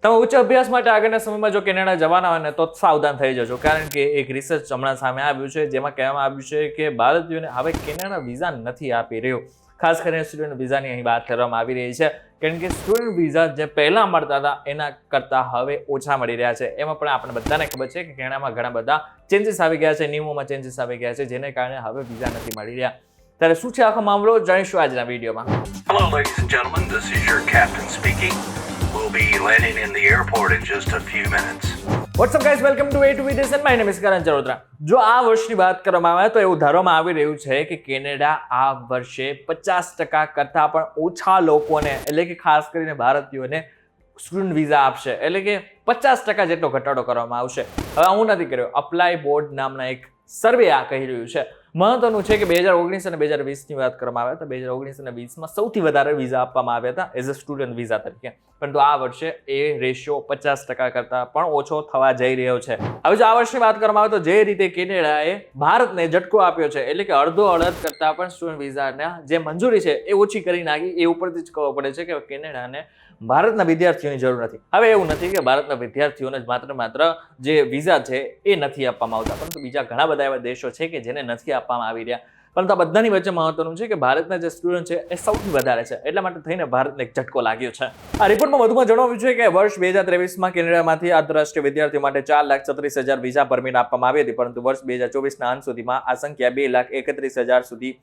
તમે ઉચ્ચ અભ્યાસ માટે આગળના સમયમાં જો કેનેડા જવાના હોય ને તો સાવધાન થઈ જજો, કારણ કે એક રિસર્ચ હમણાં સામે આવ્યું છે જેમાં કહેવામાં આવ્યું છે કે ભારતીયોને હવે કેનેડા વિઝા નથી આપી રહ્યું. ખાસ કરીને સ્ટુડન્ટ વિઝાની અહીં વાત કરવામાં આવી રહી છે, કારણ કે સ્ટુડન્ટ વિઝા જે પહેલા મળતા હતા એના કરતાં હવે ઓછા મળી રહ્યા છે. એમાં પણ આપણે બધાને ખબર છે કે કેનેડામાં ઘણા બધા ચેન્જીસ આવી ગયા છે, નિયમોમાં ચેન્જીસ આવી ગયા છે, જેને કારણે હવે વિઝા નથી મળી રહ્યા. ત્યારે શું છે આખો મામલો જાણીશું આજના વિડીયોમાં. Hello, ladies and gentlemen. This is your captain speaking. We'll be landing in the airport in just a few minutes. What's up guys, welcome to A to B This and my name is Karan Charotra. જો આ વર્ષની વાત કરવામાં આવે તો એવું ધારવામાં આવી રહ્યું છે કે કેનેડા આ વર્ષે 50% કરતાં પણ ઓછા લોકોને, એટલે કે ખાસ કરીને ભારતીયોને સ્ટુડન્ટ વિઝા આપશે, એટલે કે 50% જેટલો ઘટાડો કરવામાં આવશે. હવે હું નથી કર્યો, અપ્લાય બોર્ડ નામના એક સર્વે આ કહી રહ્યું છે. મહત્વનું છે કે 2019 અને 2020ની વાત કરવામાં આવે તો 2019 અને 20માં સૌથી વધારે વિઝા આપવામાં આવ્યા હતા એઝ અ સ્ટુડન્ટ વિઝા તરીકે, પરંતુ આ વર્ષે એ રેશિયો 50% કરતાં પણ ઓછો થવા જઈ રહ્યો છે. હવે જો આ વર્ષની વાત કરવામાં આવે તો જે રીતે કેનેડાએ ભારતને ઝટકો આપ્યો છે, એટલે કે અડધો અડધ કરતાં પણ સ્ટુડન્ટ વિઝાના જે મંજૂરી છે એ ઓછી કરી નાખી, એ ઉપરથી જ ખબર પડે છે કે કેનેડાને ભારતના વિદ્યાર્થીઓની જરૂર નથી. હવે એવું નથી કે ભારતના વિદ્યાર્થીઓને જ માત્ર જે વિઝા છે એ નથી આપવામાં આવતા, પરંતુ બીજા ઘણા બધા એવા દેશો છે કે જેને નથી આપવામાં આવી રહ્યા. પરંતુ આ બધાની વચ્ચે મહત્વનું છે કે ભારતના જે સ્ટુડન્ટ છે એ સૌથી વધારે છે, એટલા માટે થઈને ભારતને એક ઝટકો લાગ્યો છે. આ રિપોર્ટમાં વધુમાં જણાવ્યું છે કે વર્ષ 2023માં કેનેડામાંથી આંતરરાષ્ટ્રીય વિદ્યાર્થીઓ માટે 4,36,000 વિઝા પરમિટ આપવામાં આવી હતી, પરંતુ વર્ષ 2024ના અંત સુધીમાં આ સંખ્યા 2,31,000 સુધી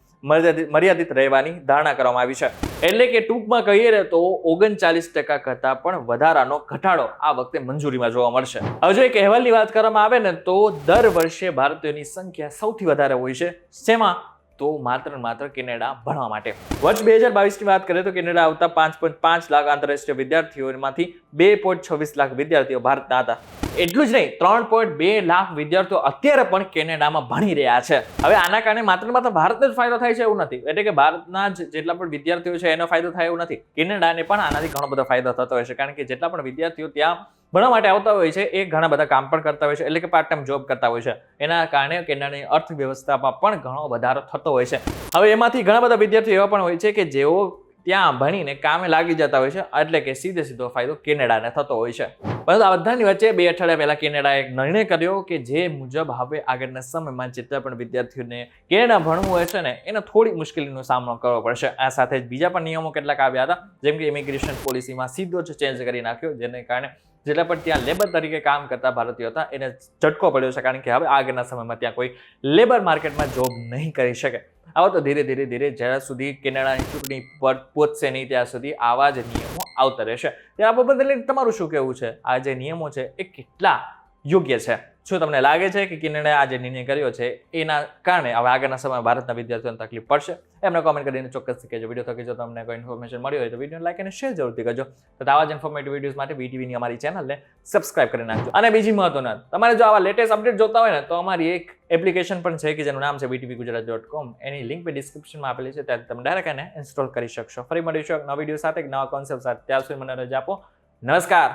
મર્યાદિત રહેવાની ધારણા કરવામાં આવી છે. એટલે કે ટૂંકમાં કહીએ તો 39% કરતાં પણ વધારાનો ઘટાડો આ વખતે મંજૂરીમાં જોવા મળશે. હવે જો એક અહેવાલની વાત કરવામાં આવે ને તો દર વર્ષે ભારતીયોની સંખ્યા સૌથી વધારે હોય છે, જેમાં તો માત્ર કેનેડા ભણવા માટે. વર્ષ 2022ની વાત કરીએ તો કેનેડા આવતા 5.5 લાખ આંતરરાષ્ટ્રીય વિદ્યાર્થીઓમાંથી 2.26 લાખ વિદ્યાર્થીઓ ભારતના હતા. એટલું જ નહીં, 3.2 લાખ વિદ્યાર્થીઓ અત્યારે પણ કેનેડામાં ભણી રહ્યા છે. હવે આના કારણે માત્ર ભારતને જ ફાયદો થાય છે એવું નથી, એટલે કે ભારતના જેટલા પણ વિદ્યાર્થીઓ છે એનો ફાયદો થાય એવું નથી, કેનેડાને પણ આનાથી ઘણો બધો ફાયદો થતો હોય છે, કારણ કે જેટલા પણ વિદ્યાર્થીઓ ત્યાં ભણવા માટે આવતા હોય છે એ ઘણા બધા કામ પણ કરતા હોય છે, એટલે કે પાર્ટ ટાઈમ જોબ કરતા હોય છે. એના કારણે કેનેડાની અર્થવ્યવસ્થામાં પણ ઘણો વધારો થતો હોય છે. હવે એમાંથી ઘણા બધા વિદ્યાર્થીઓ એવા પણ હોય છે કે જેઓ ત્યાં ભણીને કામે લાગી જતા હોય છે, એટલે કે સીધો ફાયદો કેનેડાને થતો હોય છે. પરંતુ આ બધાની વચ્ચે 2 અઠવાડિયા પહેલા કેનેડાએ એક નિર્ણય કર્યો કે જે મુજબ હવે આગળના સમયમાં જેટલા પણ વિદ્યાર્થીઓને કેનેડા ભણવું હોય છે ને એને થોડી મુશ્કેલીનો સામનો કરવો પડશે. આ સાથે જ બીજા પણ નિયમો કેટલાક આવ્યા હતા, જેમ કે ઇમિગ્રેશન પોલિસીમાં સીધો જ ચેન્જ કરી નાખ્યો, જેને કારણે જેટલા પણ ત્યાં લેબર તરીકે કામ કરતા ભારતીયો હતા એને ઝટકો પડ્યો છે, કારણ કે હવે આગળના સમયમાં ત્યાં કોઈ લેબર માર્કેટમાં જોબ નહીં કરી શકે. આવા તો ધીરે જ્યાં સુધી કેનેડાની ચૂંટણી પર પહોંચશે નહીં ત્યાં સુધી આવા જ નિયમો આવતા રહેશે. આ બાબતે લઈને તમારું શું કહેવું છે? આ જે નિયમો છે એ કેટલા યોગ્ય છે? શું તમને લાગે છે કે કેનેડાએ આ જે નિર્ણય કર્યો છે એના કારણે હવે આગળના સમયમાં ભારતના વિદ્યાર્થીઓને તકલીફ પડશે? એમને કોમેન્ટ કરીને ચોક્કસથી કહેજો. વિડીયો થકી જો તમને કોઈ ઇન્ફોર્મેશન મળી હોય તો વિડીયો લાઈક અને શેર જરૂરથી કરજો. તો આવા જ ઇન્ફોર્મેટિવ વિડીયોઝ માટે વીટીવીની અમારી ચેનલને સબસ્ક્રાઇબ કરી નાખજો. અને બીજી મહત્વની વાત, તમારે જો આવા લેટેસ્ટ અપડેટ જોતા હોય ને તો અમારી એક એપ્લિકેશન પણ છે કે જેનું નામ છે vtvgujarat.com. એની લિંક બી ડિસ્ક્રિપ્શનમાં આપેલી છે, ત્યાંથી તમે ડાયરેક્ટ એને ઇન્સ્ટોલ કરી શકશો. ફરી મળીશું એક નવા વિડીયો સાથે, એક નવા કોન્સેપ્ટ સાથે. ત્યાં સુધી મને રજા આપો. નમસ્કાર.